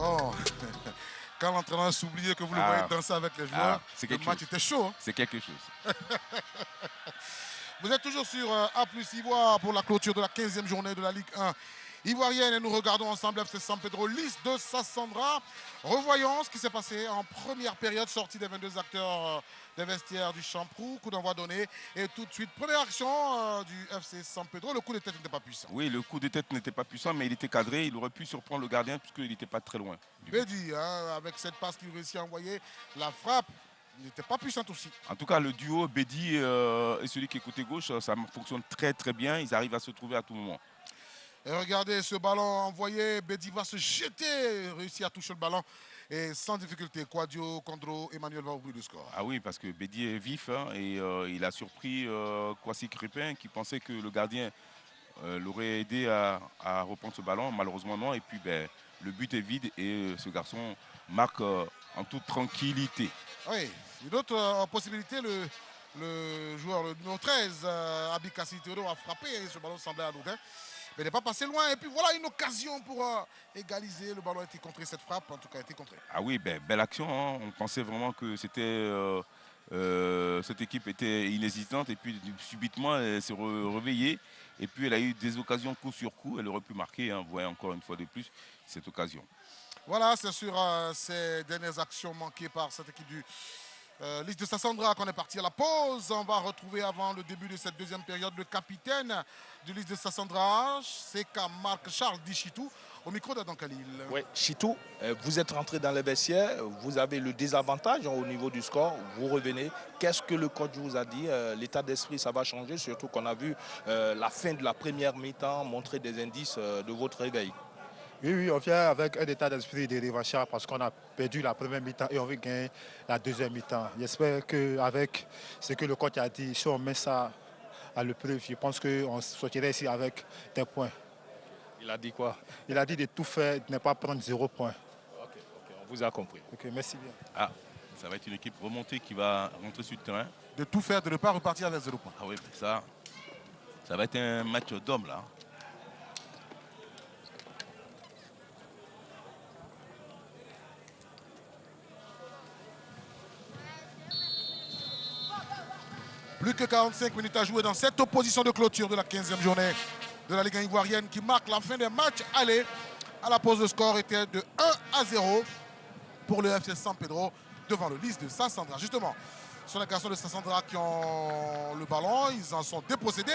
Bon, quand l'entraîneur s'oubliait que vous le voyez danser avec les joueurs, le match était chaud. Hein. C'est quelque chose. Vous êtes toujours sur A+ Ivoire pour la clôture de la 15e journée de la Ligue 1 ivoirienne et nous regardons ensemble FC San Pedro, Lys de Sassandra. Revoyons ce qui s'est passé en première période, sortie des 22 acteurs des vestiaires du Champrou, coup d'envoi donné et tout de suite, première action du FC San Pedro, le coup de tête n'était pas puissant. Oui, le coup de tête n'était pas puissant, mais il était cadré, il aurait pu surprendre le gardien puisqu'il n'était pas très loin. Bédi, hein, avec cette passe qu'il réussit à envoyer, la frappe n'était pas puissante aussi. En tout cas, le duo Bédi et celui qui est côté gauche, ça fonctionne très bien, ils arrivent à se trouver à tout moment. Et regardez ce ballon envoyé, Bédi va se jeter, réussit à toucher le ballon et sans difficulté, Quadio, Condro, Emmanuel va ouvrir le score. Ah oui, parce que Bédi est vif hein, et il a surpris Kwasi Crépin qui pensait que le gardien l'aurait aidé à reprendre ce ballon. Malheureusement non, et puis le but est vide et ce garçon marque en toute tranquillité. Oui, une autre possibilité, le joueur, le numéro 13, Abikassi Théodore a frappé, et ce ballon semblait anodin. Mais il n'est pas passé loin. Et puis voilà une occasion pour égaliser. Le ballon a été contré, cette frappe en tout cas a été contrée. Ah oui, belle action. Hein. On pensait vraiment que c'était cette équipe était inexistante. Et puis subitement, elle s'est réveillée. Et puis elle a eu des occasions coup sur coup. Elle aurait pu marquer, hein, vous voyez encore une fois de plus, cette occasion. Voilà, c'est sur ces dernières actions manquées par cette équipe du Lys de Sassandra qu'on est parti à la pause. On va retrouver avant le début de cette deuxième période le capitaine du Lys de Sassandra, c'est Marc Charles Dichitou, au micro d'Adam Khalil. Oui, Chitou, vous êtes rentré dans les vestiaires, vous avez le désavantage au niveau du score, vous revenez. Qu'est-ce que le coach vous a dit? L'état d'esprit, ça va changer, surtout qu'on a vu la fin de la première mi-temps montrer des indices de votre réveil. Oui, on vient avec un état d'esprit de revanchard parce qu'on a perdu la première mi-temps et on veut gagner la deuxième mi-temps. J'espère qu'avec ce que le coach a dit, si on met ça à l'épreuve, je pense qu'on sortirait ici avec des points. Il a dit quoi? Il a dit de tout faire, de ne pas prendre 0 point. Ok, on vous a compris. Ok, merci bien. Ah, ça va être une équipe remontée qui va rentrer sur le terrain. De tout faire, de ne pas repartir avec 0 point. Ah oui, ça va être un match d'hommes là. Plus que 45 minutes à jouer dans cette opposition de clôture de la 15e journée de la Ligue 1 ivoirienne qui marque la fin des matchs. Allez, à la pause, le score était de 1-0 pour le FC San Pedro devant le Lys de Sassandra. Justement, ce sont les garçons de Sassandra qui ont le ballon, ils en sont dépossédés.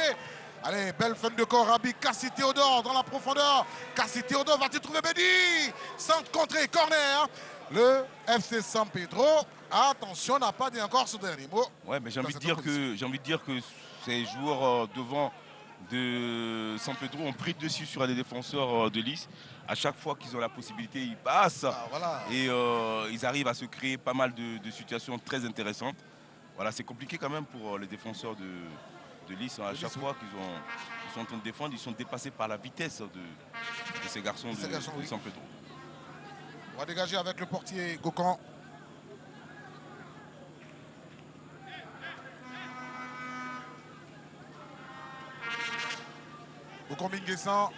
Allez, belle fin de corps, Abikassi Théodore dans la profondeur. Kassi Théodore va-t-il trouver Bédi? Centre contré, corner. Le FC San Pedro, attention, n'a pas dit encore ce dernier mot. Ouais, mais j'ai envie de dire que ces joueurs devant de San Pedro ont pris dessus sur les défenseurs de Lys. À chaque fois qu'ils ont la possibilité, ils passent voilà. et ils arrivent à se créer pas mal de situations très intéressantes. Voilà, c'est compliqué quand même pour les défenseurs de Lys. À chaque fois qu'ils sont en train de défendre, ils sont dépassés par la vitesse de ces garçons de San Pedro. On va dégager avec le portier Gokon. Gokon Minguessan.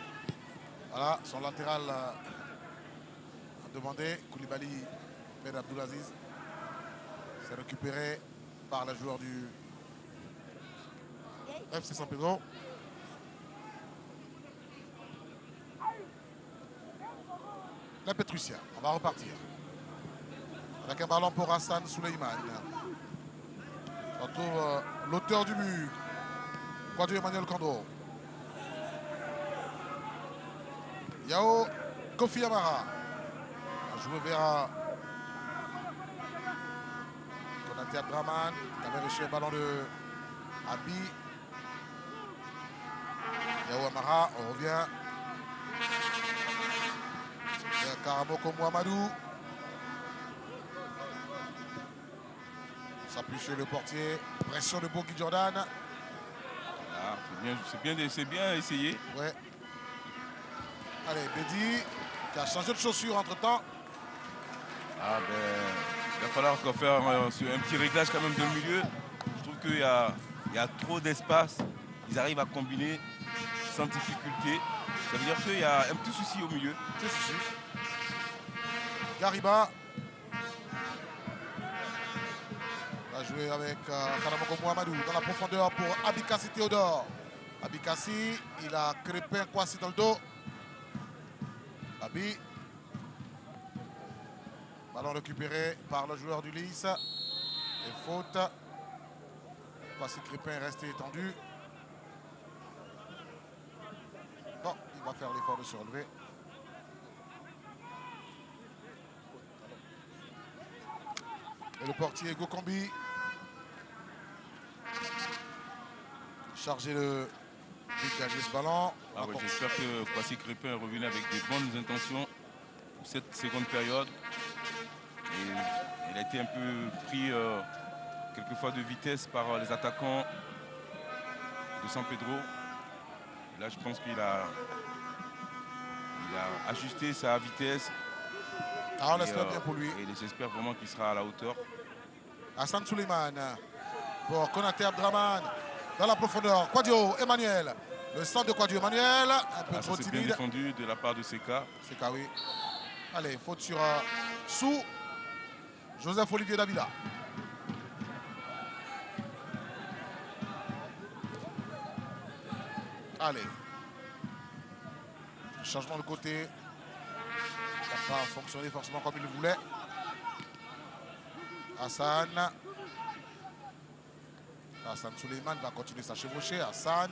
Voilà, son latéral a demandé. Koulibaly Ben Abdulaziz. C'est récupéré par le joueur du FC San Pedro. La Pétrussia, on va repartir. Avec un ballon pour Hassan Suleiman. On retrouve l'auteur du but. Quadio Emmanuel Condro. Yao Kofi Amara. A joué vers Konaté Abdraman. Qui avait reçu le ballon de Abi. Yao Amara, on revient. Karamoko Mouamadou. S'appuie sur le portier. Pression de Boki Jordan. Voilà, c'est bien essayé. Ouais. Allez, Bédi qui a changé de chaussure entre temps. Ah il va falloir faire un petit réglage quand même de milieu. Je trouve qu'il y a trop d'espace. Ils arrivent à combiner sans difficulté. Ça veut dire qu'il y a un petit souci au milieu. Petit souci. Gariba. Va jouer avec Karamoko Mohamedou dans la profondeur pour Abikassi Théodore. Abikassi, il a Crépin Kwasi dans le dos. Abi. Ballon récupéré par le joueur du Lys. Et faute. Kwasi Crépin est resté étendu. Bon, il va faire l'effort de se relever. Et le portier Gokambi. Chargé de dégager ce ballon. Ah ouais, j'espère que Kwasi Crépin est revenu avec des bonnes intentions pour cette seconde période. Et il a été un peu pris quelquefois de vitesse par les attaquants de San Pedro. Et là, je pense qu'il a ajusté sa vitesse. Ah, on l'espère bien pour lui. Et j'espère vraiment qu'il sera à la hauteur. Hassan Suleiman pour Konaté Abdraman dans la profondeur. Quadio Emmanuel. Le centre de Quadio Emmanuel. Un peu trop C'est bien timide. défendu de la part de Seka. Seka, oui. Allez, faute sur Sou. Joseph Olivier Davila. Allez. Changement de côté. Ça n'a pas fonctionné forcément comme il le voulait. Hassan. Hassan Suleiman va continuer sa chevauchée. Hassan.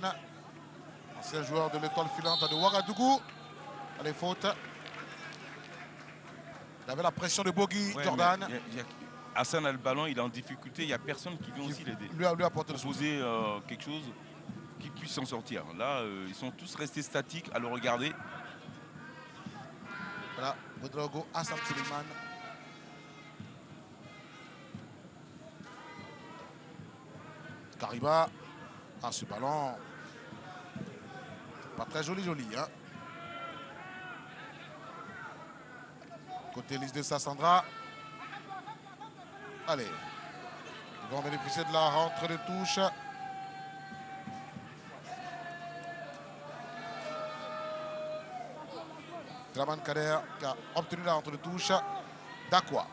Ancien joueur de l'étoile filante de Ouagadougou. Allez, faute. Il avait la pression de Bogi, Ouais, Jordan. Hassan a le ballon, il est en difficulté. Il y a personne qui vient aussi l'aider. Lui apporter le Proposer quelque chose qui puisse s'en sortir. Là, ils sont tous restés statiques à le regarder. Voilà, Ouedraogo, Hassan Suleiman. Kariba. Ah, ce ballon. Pas très joli, hein. Côté liste de Sassandra. Allez. Ils vont bénéficier de la rentrée de touche. Draman Kader qui a obtenu la rentrée de touche. Dakwa.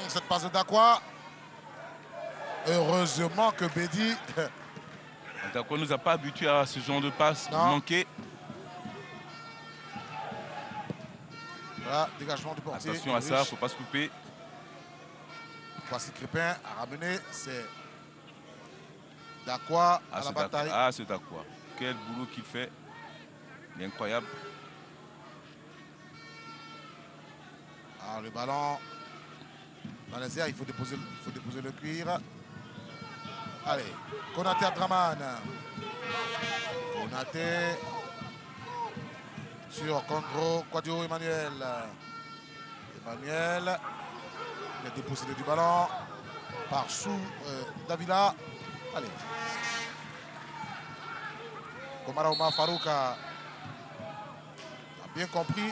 Cette passe de Dakwa. Heureusement que Bédi. Dakwa ne nous a pas habitués à ce genre de passe manqué. Voilà, dégagement du portier. Attention à ça, il ne faut pas se couper. Kwasi Crépin a ramené, c'est Dakwa à la bataille. Ah, c'est Dakwa. Quel boulot qu'il fait. Il est incroyable. Ah, le ballon dans les airs, il faut déposer le cuir. Allez, Konaté Abdraman. Konaté sur Condro, Quadio Emmanuel. Emmanuel, il est dépossédé du ballon par Sou Davila. Allez. Komara Omar Farouk a bien compris.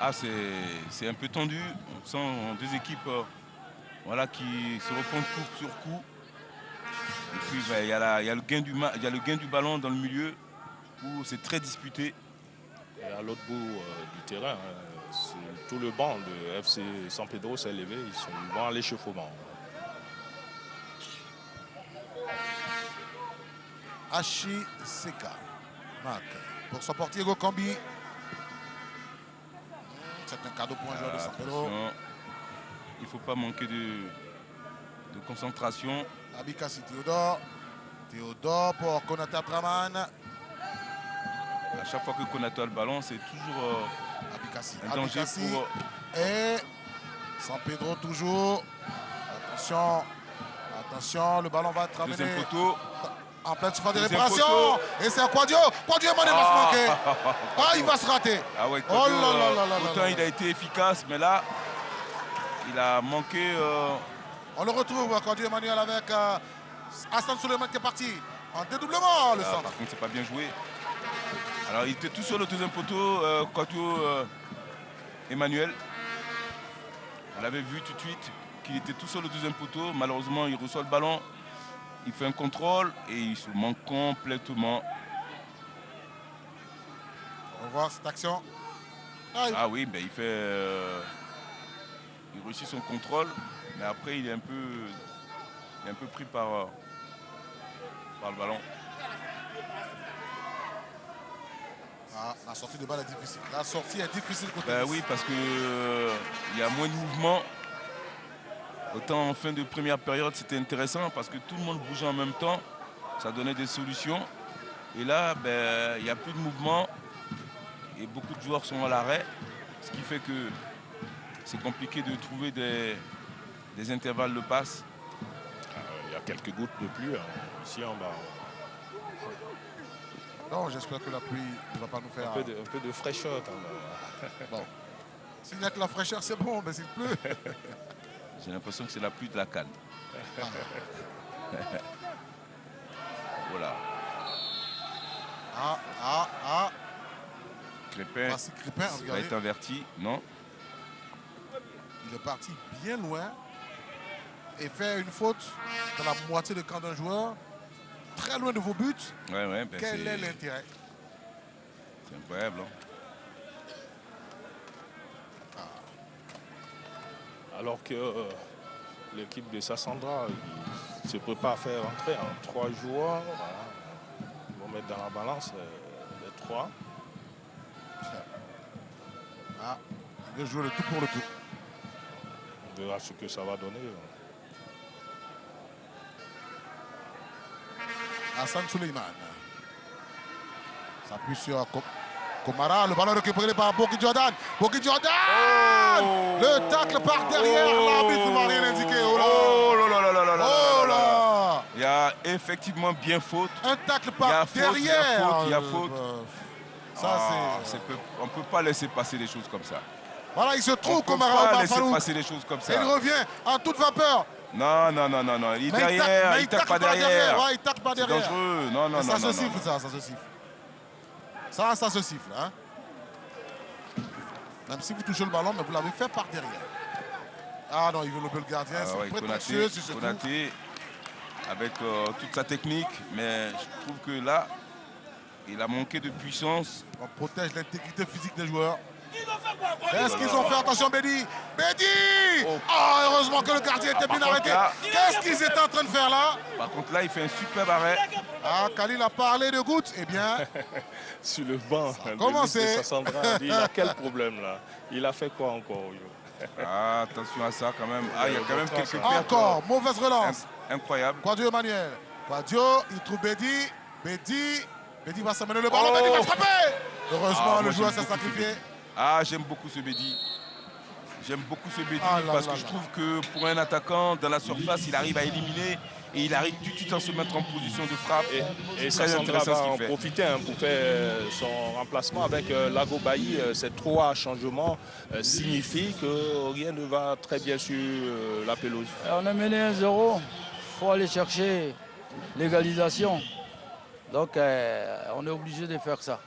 Ah, c'est un peu tendu. On sent deux équipes voilà, qui se répondent coup sur coup. Et puis il y a le gain du ballon dans le milieu où c'est très disputé. Et à l'autre bout du terrain, tout le banc de FC San Pedro s'est levé. Ils vont à l'échauffement. Hachi Seka. Pour son portier Gokambi. C'est un cadeau pour un joueur de San Pedro. Il ne faut pas manquer de concentration. Abikassi Théodore. Théodore pour Konaté Abdraman. À chaque fois que Konaté a le ballon, c'est toujours Abikassi. un danger pour... Et San Pedro toujours. Attention. Attention, le ballon va être amené. Deuxième poteau. En pleine surface de réparation. Et c'est Quadio. Quadio Emmanuel va se manquer. Ah, il va se rater. Ah ouais, oh là là là là autant là. Il a été efficace, mais là, il a manqué... On le retrouve, Quadio Emmanuel, avec Hassan Suleiman qui est parti en dédoublement, le centre. Par contre, c'est pas bien joué. Alors, il était tout sur le deuxième poteau, Quadio Emmanuel. On l'avait vu tout de suite qu'il était tout sur le deuxième poteau. Malheureusement, il reçoit le ballon. Il fait un contrôle et il se manque complètement. On va voir cette action. Ah oui, ben, il réussit son contrôle, mais après il est un peu pris par le ballon. Ah, la sortie de balle est difficile. La sortie est difficile côté Ben Nice. oui, parce que il y a moins de mouvement. Autant en fin de première période, c'était intéressant parce que tout le monde bougeait en même temps. Ça donnait des solutions. Et là, ben, il n'y a plus de mouvement et beaucoup de joueurs sont à l'arrêt. Ce qui fait que c'est compliqué de trouver des intervalles de passe. Il y a quelques gouttes de pluie ici en bas. Non, j'espère que la pluie ne va pas nous faire. Un peu de fraîcheur quand même. Bon. S'il n'y a que la fraîcheur, c'est bon, mais s'il pleut. J'ai l'impression que c'est la pluie de la canne. Voilà. Crépin Voici Crépin, va regardez. être averti, non? Il est parti bien loin et fait une faute dans la moitié de camp d'un joueur, très loin de vos buts. Ouais, ben Quel est l'intérêt? C'est incroyable. Hein? Alors que l'équipe de Sassandra se prépare à faire entrer en 3 joueurs. Voilà. Ils vont mettre dans la balance les 3. Il veut jouer le tout pour le tout. On verra ce que ça va donner. Hassan Suleiman. S'appuie sur Komara. Le ballon récupéré par Boki Jordan. Boki Jordan! Le tacle par derrière. L'arbitre ne m'a rien indiqué. Oh là! Il y a effectivement bien faute. Un tacle par derrière. Il y a faute. Ça, on ne peut pas laisser passer des choses comme ça. Voilà, il se trouve On ne peut Komara pas au laisser Bafalou. passer des choses comme ça. Et il revient en toute vapeur. Non. Il est derrière, il tape pas derrière. Ouais, il tape pas C'est derrière. dangereux. Non. Ça se siffle, ça se siffle. Ça se siffle. Hein? Même si vous touchez le ballon, mais vous l'avez fait par derrière. Ah non, il veut lever le gardien. C'est prétentieux, c'est tout. Konaté, avec toute sa technique, mais je trouve que là, il a manqué de puissance. On protège l'intégrité physique des joueurs. Qu'est-ce qu'ils ont fait? Attention, Bédi! Heureusement que le gardien était bien arrêté. Qu'est-ce qu'ils étaient en train de faire là? Par contre, là, il fait un superbe arrêt. Khalil a parlé de gouttes. Eh bien, Sur le banc comment de Sassandra, il a quel problème là? Il a fait quoi encore? Attention à ça quand même. Il y a quand même quelques pertes. encore, mauvaise relance. Incroyable. Quadio Emmanuel. Quadio, il trouve Bédi. Bédi va s'amener le ballon. Bédi va frapper. Heureusement, le joueur s'est sacrifié. J'aime beaucoup ce Bédi. Parce que je trouve que pour un attaquant, dans la surface, il arrive à éliminer et il arrive tout de suite à se mettre en position de frappe. Et Sassandra va en profiter pour faire son remplacement avec Lago Bailly. Ces 3 changements signifient que rien ne va très bien sur la pelouse. On a mené 1-0. Il faut aller chercher l'égalisation. Donc on est obligé de faire ça.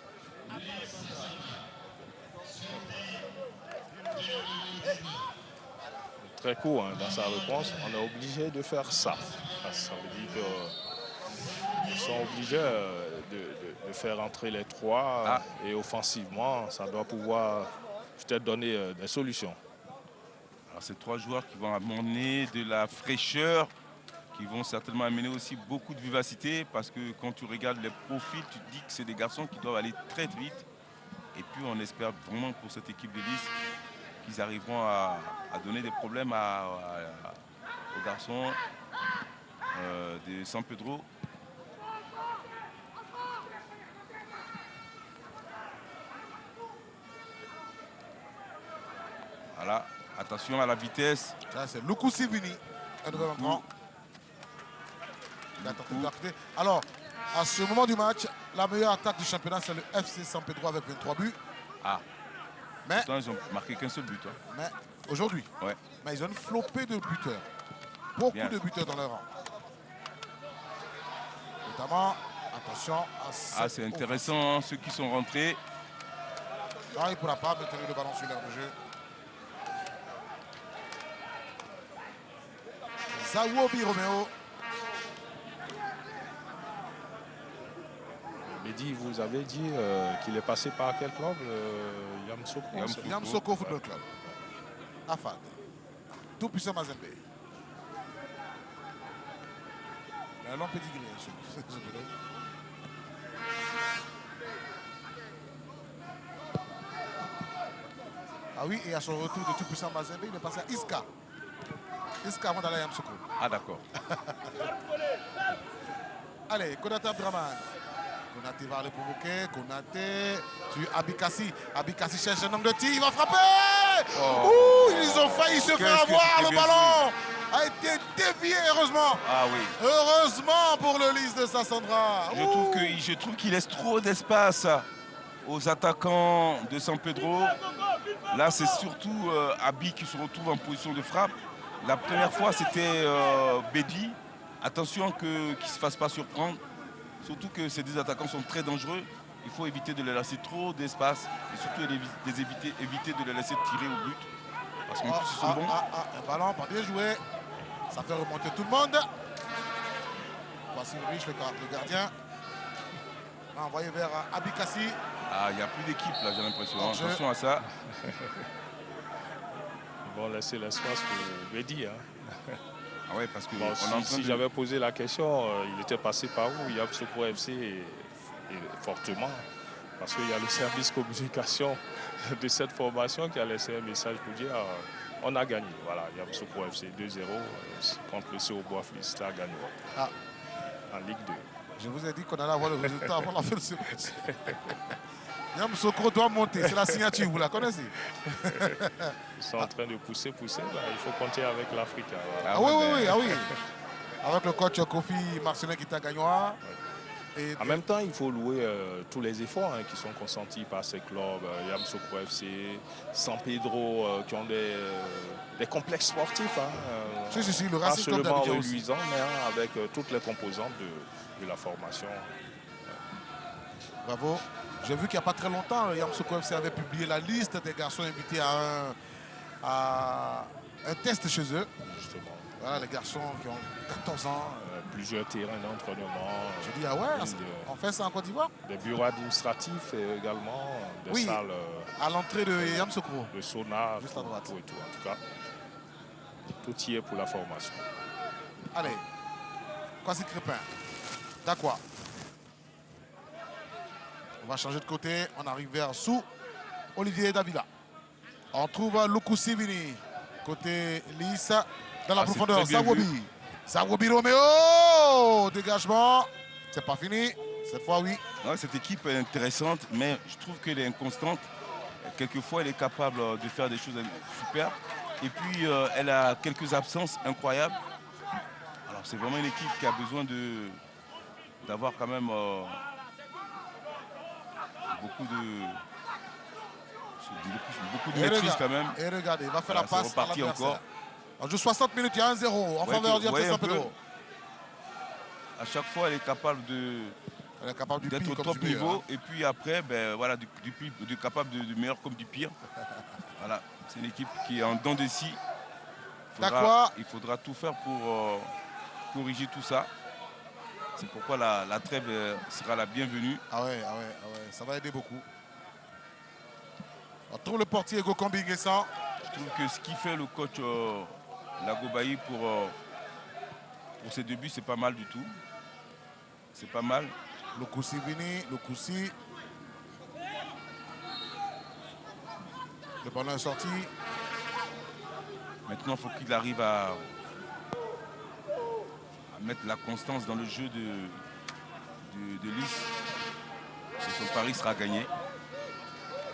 Très court dans sa réponse, on est obligé de faire ça. Ça veut dire qu'ils sont obligés de faire entrer les 3 et offensivement, ça doit pouvoir peut-être donner des solutions. Alors, c'est 3 joueurs qui vont amener de la fraîcheur, qui vont certainement amener aussi beaucoup de vivacité parce que quand tu regardes les profils, tu te dis que c'est des garçons qui doivent aller très vite. Et puis on espère vraiment pour cette équipe de Nice qu'ils arriveront à donner des problèmes aux garçons de San Pedro. Voilà, attention à la vitesse. Ça, c'est Luku Sivini, un nouvel entrant. Alors, à ce moment du match, la meilleure attaque du championnat, c'est le FC San Pedro avec 23 buts. Mais pourtant, ils n'ont marqué qu'un seul but. Mais aujourd'hui, ouais. Mais ils ont une flopée de buteurs. Beaucoup de buteurs dans leur rang. Notamment, attention à c'est intéressant, ceux qui sont rentrés. Il ne pourra pas maintenir le ballon sur l'aire de jeu. Zawobi Romeo. Eddy, vous avez dit qu'il est passé par quel club Yamoussoukro. Yamoussoukro Football Club. Afad. Tout puissant Mazembe. Un long pédigré. Ah oui, et à son retour de tout puissant Mazembe, il est passé à Iska. Iska avant d'aller à Yamoussoukro. Ah d'accord. Allez, Konaté Abdraman. Konaté va aller provoquer. Konaté sur Abikassi. Abikassi cherche un homme de tir. Il va frapper. Oh. Ouh, ils ont failli se faire avoir. Le bien ballon a été dévié, heureusement. Ah oui. Heureusement pour le Lys de Sassandra. Je trouve qu'il laisse trop d'espace aux attaquants de San Pedro. Là, c'est surtout Abi qui se retrouve en position de frappe. La première fois, c'était Bédi. Attention qu'il ne se fasse pas surprendre. Surtout que ces deux attaquants sont très dangereux. Il faut éviter de les laisser trop d'espace. Et surtout éviter de les laisser tirer au but. Parce qu'en plus, ils sont bons. Un ballon pas bien joué. Ça fait remonter tout le monde. Voici Riche, le gardien. Envoyé vers Abikassi. Ah, il n'y a plus d'équipe là, j'ai l'impression. Attention à ça. Ils vont laisser l'espace pour Bédi. Ah ouais, parce que bon, si j'avais posé la question, il était passé par où Yamoussoukro FC et fortement. Parce qu'il y a le service communication de cette formation qui a laissé un message pour dire on a gagné. Voilà, Yamoussoukro FC 2-0 contre le CO Bois-Fils a gagné en Ligue 2. Je vous ai dit qu'on allait avoir le résultat avant la fin de ce match. Yamoussoukro doit monter, c'est la signature, vous la connaissez. Ils sont en train de pousser. Bah, il faut compter avec l'Afrique. Voilà. Ah oui. Avec le coach Kofi Marcelin qui est gagnant. Et en même temps, il faut louer tous les efforts qui sont consentis par ces clubs, Yamoussoukro FC, San Pedro, qui ont des complexes sportifs. Si, le pas Racing Club seulement d'Abidjan aussi. reluisants, mais avec toutes les composantes de la formation. Bravo. J'ai vu qu'il n'y a pas très longtemps, Yamoussoukro FC avait publié la liste des garçons invités à un test chez eux. Justement. Voilà, les garçons qui ont 14 ans. Plusieurs terrains d'entraînement. Je dis, ah ouais, on fait ça en Côte d'Ivoire? Des bureaux administratifs et également des salles. À l'entrée de Yamoussoukro. De sauna, juste à droite. Tout et tout. En tout cas, tout y est pour la formation. Allez, Kwasi Crépin. D'accord. On va changer de côté. On arrive vers sous Olivier Davila. On trouve Lukusi Vini. Côté Lys. Dans la profondeur. Zawobi. Zawobi Roméo. Dégagement. C'est pas fini. Cette fois, oui. Ouais, cette équipe est intéressante, mais je trouve qu'elle est inconstante. Quelquefois, elle est capable de faire des choses super. Et puis, elle a quelques absences incroyables. Alors, c'est vraiment une équipe qui a besoin d'avoir quand même beaucoup de maîtrise quand même. Et regardez, il va faire la passe à l'adversaire. Encore. On joue 60 minutes, il y a 1-0 en faveur d'IFC San Pedro. À chaque fois, elle est capable d'être au top niveau. Et puis après, ben, voilà, capable du meilleur comme du pire. Voilà, c'est une équipe qui est en dents de scie. Il faudra tout faire pour corriger tout ça. C'est pourquoi la trêve sera la bienvenue. Ah ouais, ça va aider beaucoup. On trouve le portier Gokambi Nguessan. Je trouve que ce qui fait le coach Lagobaï pour ses débuts, c'est pas mal du tout. C'est pas mal. Lukusi Vini, Lukusi. Le ballon est sorti. Maintenant, il faut qu'il arrive à mettre la constance dans le jeu de Lys. Son pari sera gagné.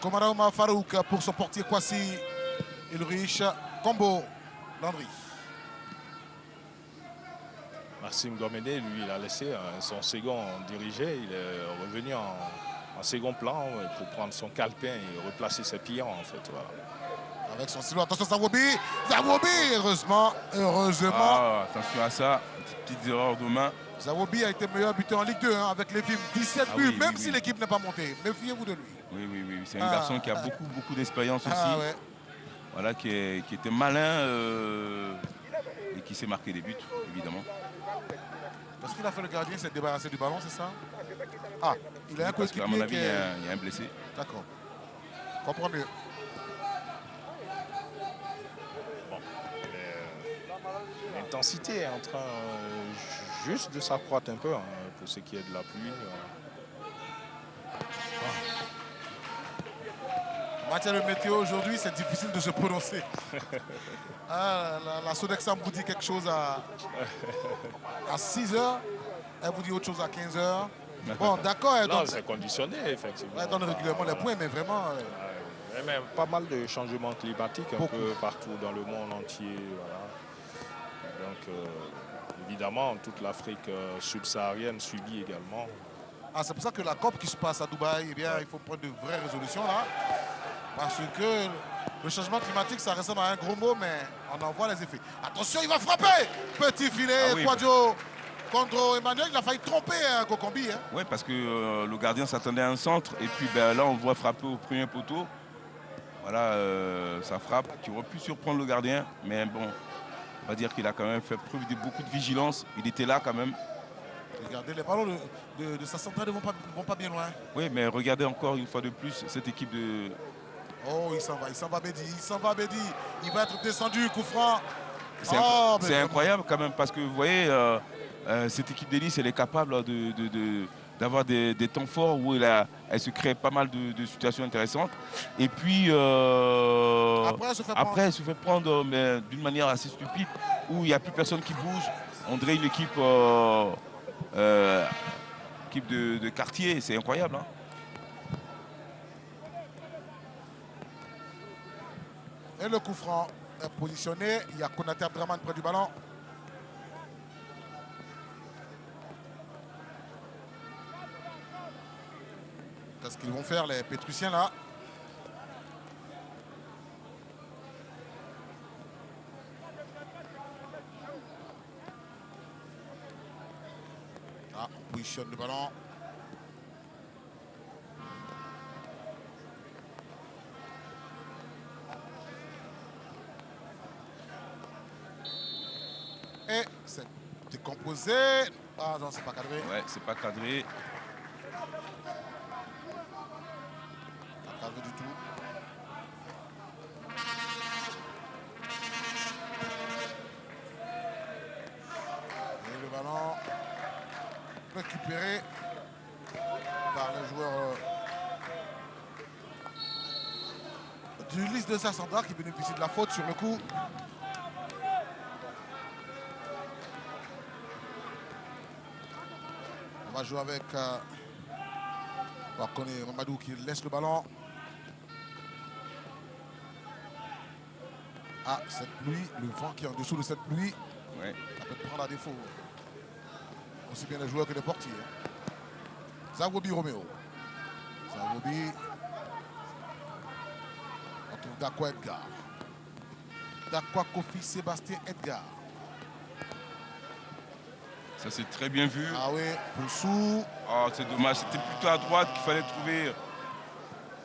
Komaraouma Farouk pour son portier Kwasi Ulrich. Combo Landry. Maxime Gomédé, lui, il a laissé son second diriger. Il est revenu en second plan pour prendre son calepin et replacer ses pions, en fait. Voilà. Avec son stylo, attention Zawobi. Zawobi, heureusement. Ah, attention à ça, petite erreur de main. Zawobi a été meilleur buteur en Ligue 2 avec les films 17 buts, même si l'équipe n'est pas montée. Méfiez-vous de lui. Oui. C'est un garçon qui a beaucoup d'expérience aussi. Ouais. Voilà, qui était malin et qui s'est marqué des buts, évidemment. Parce qu'il a fait le gardien, s'est débarrassé du ballon, c'est ça? Ah, il a un Parce qu'à coéquipier mon avis, qui il y est... a il y a un blessé. D'accord. Comprends mieux. L'intensité est en train juste de s'accroître un peu hein, pour ce qui est de la pluie. En matière de météo aujourd'hui, c'est difficile de se prononcer. Ah, la Sodexam vous dit quelque chose à 6 h, elle vous dit autre chose à 15 h. Bon, d'accord, elle Non, donne, c'est conditionné, effectivement. elle donne régulièrement les points, mais vraiment, Mais pas mal de changements climatiques un Beaucoup. peu partout dans le monde entier. Voilà. Donc, évidemment, toute l'Afrique subsaharienne subit également. ah, c'est pour ça que la COP qui se passe à Dubaï, eh bien, il faut prendre de vraies résolutions là. Parce que le changement climatique, ça ressemble à un gros mot, mais on en voit les effets. Attention, il va frapper! Petit filet, Ah oui, Quadio contre Emmanuel, il a failli tromper Kokombi. Hein. Oui, parce que le gardien s'attendait à un centre. Et puis ben, là, on voit frapper au premier poteau. Voilà, ça frappe qui aurait pu surprendre le gardien. Mais bon, on va dire qu'il a quand même fait preuve de beaucoup de vigilance. Il était là quand même. Regardez, les ballons de sa centrale ne vont pas bien loin. Oui, mais regardez encore une fois de plus cette équipe de... Oh, il s'en va Bédi, il va être descendu, coup franc. C'est Oh, c'est incroyable quand même parce que vous voyez, cette équipe d'Hélice, elle est capable d'avoir des temps forts où elle se crée pas mal de situations intéressantes. Et puis, Après, elle se fait prendre mais d'une manière assez stupide où il n'y a plus personne qui bouge. On dirait une équipe, équipe de quartier, c'est incroyable. Hein. Et le coup franc est positionné. Il y a Konaté Abdraman près du ballon. Qu'est-ce qu'ils vont faire les Pétruciens là? Ah, on positionne le ballon. Et c'est décomposé. Ah non, c'est pas cadré. Ouais, c'est pas cadré. Pas cadré du tout. Et le ballon récupéré par les joueurs du liste de Sassandra qui bénéficie de la faute sur le coup. On va jouer avec Mamadou qui laisse le ballon. Ah, cette pluie, le vent qui est en dessous de cette pluie, Ouais. ça peut te prendre à défaut. Aussi bien les joueurs que les portiers. Zawobi Roméo. Zawobi. On trouve Dakwa Edgar. Dakwa Kofi Sébastien Edgar. Ça c'est très bien vu. Ah oui, Poussou. Oh, c'est dommage, c'était plutôt à droite qu'il fallait trouver.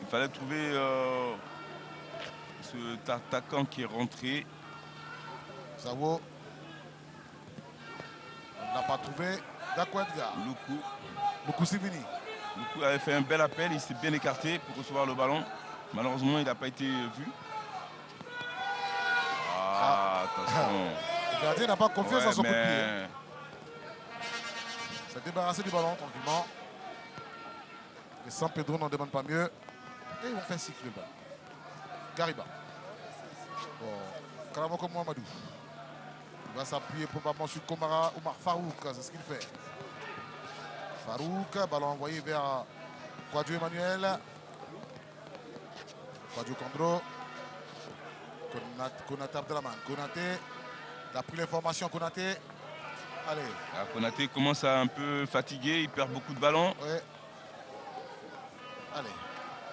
Il fallait trouver ce attaquant qui est rentré. Zawo. On n'a pas trouvé. Dakwa Edgar. Loukou. Luku Sivini. Loukou avait fait un bel appel, il s'est bien écarté pour recevoir le ballon. Malheureusement, il n'a pas été vu. Ah, attention. Le gardien n'a pas confiance en son coup de pied. mais... s'est débarrassé du ballon tranquillement. Et San Pedro n'en demande pas mieux. Et ils vont faire cycle le ballon. Gariba. Bon, Karamoko Mohamedou. Il va s'appuyer probablement sur Komara Oumar Farouk. C'est ce qu'il fait. Farouk, ballon envoyé vers Quadio Emmanuel. Quadio Condro. Konaté Abdelhaman. Konaté. Il a pris l'information, Konaté. Allez. Ah, Konaté commence à un peu fatiguer, il perd beaucoup de ballons. Ouais. Allez.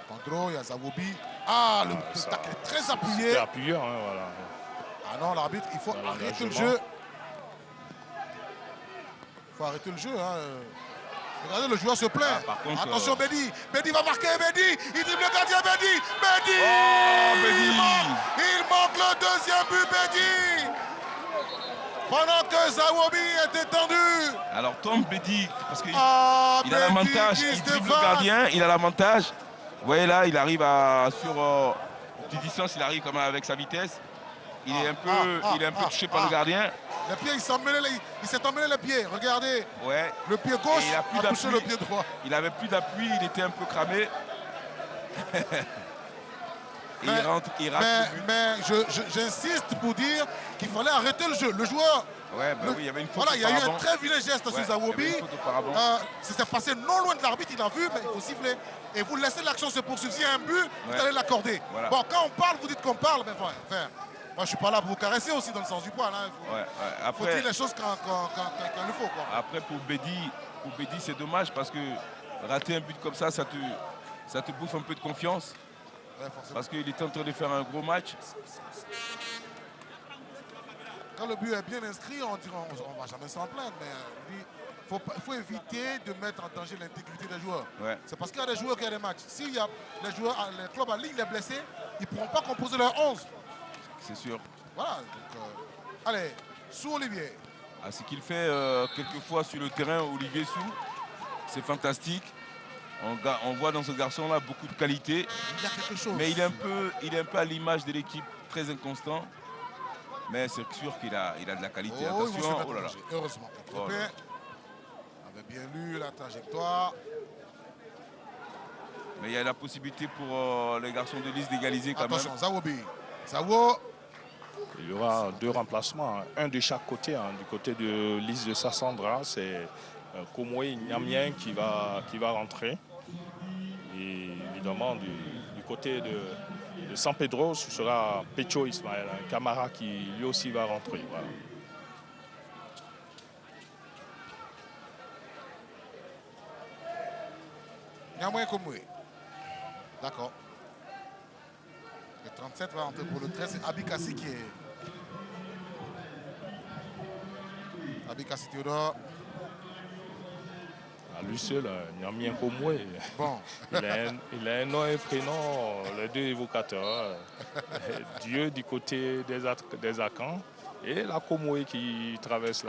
Condro, il y a Zawobi. Ah, le tacle est très appuyé. C'était appuyant, hein, voilà. Ah non, l'arbitre, il faut Voilà, arrêter le l'engagement. jeu. Il faut arrêter le jeu. Hein. Regardez, le joueur se plaint. Ah, par contre, attention, Bédi. Bédi va marquer, Bédi. Il dribble le gardien, Bédi. Bédi. Oh, Bédi. Il manque le deuxième but, Bédi. Pendant que Zawobi est étendu. Alors tombe Bédi, parce qu'il Ah, il a l'avantage, il dribble le gardien, il a l'avantage. Vous voyez là, il arrive sur une petite distance, il arrive quand même avec sa vitesse. Il est un peu touché par le gardien. Le pied, il s'est emmêlé les pieds, regardez. Ouais. Le pied gauche Et il a plus a touché d'appui. le pied droit. Il avait plus d'appui, il était un peu cramé. Et il rentre le but. Mais j'insiste pour dire qu'il fallait arrêter le jeu. Le joueur. Ouais, bah oui, il y avait une faute. Voilà, il y a eu un auparavant. très vilain geste sur Zawobi. Ça s'est passé non loin de l'arbitre, il a vu, mais il faut siffler. Et vous laissez l'action se poursuivre. S'il y a un but, vous allez l'accorder. Voilà. Bon, quand on parle, vous dites qu'on parle, mais enfin, moi je suis pas là pour vous caresser aussi dans le sens du poil. Hein. Faut dire les choses quand il le faut. Quoi. Après, pour Bédi, c'est dommage parce que rater un but comme ça, ça te bouffe un peu de confiance. Ouais, parce qu'il est en train de faire un gros match. Quand le but est bien inscrit, on ne va jamais s'en plaindre. Mais il faut éviter de mettre en danger l'intégrité des joueurs. Ouais. C'est parce qu'il y a des joueurs qui ont des matchs. S'il y a les clubs en ligne, les blessés, ils ne pourront pas composer leur 11. C'est sûr. Voilà. Donc, allez, Sou Olivier. Ah, ce qu'il fait quelquefois sur le terrain, Olivier Sou, c'est fantastique. On voit dans ce garçon-là beaucoup de qualité. Il a quelque chose. Mais il est un peu à l'image de l'équipe, très inconstant. Mais c'est sûr qu'il a de la qualité. Attention, oh là là. Heureusement. Avait bien lu la trajectoire. Mais il y a la possibilité pour les garçons de Lys d'égaliser quand même. Attention, Zawobi. Zawo. Il y aura 2 remplacements, un de chaque côté. Du côté de Lys de Sassandra, c'est Komoé Nyamien qui va rentrer. Et évidemment, du côté de San Pedro, ce sera Pecho Ismaël, un Camara qui lui aussi va rentrer. Voilà. Nyamien Komoé. D'accord. Le 37 va rentrer pour le 13. C'est Abikassi qui est. Abikassi Théodore. À lui seul, Nyamien Komwe. Bon. Il a un nom et un prénom, les 2 évocateurs. Dieu du côté des Akans et la Komwe qui traverse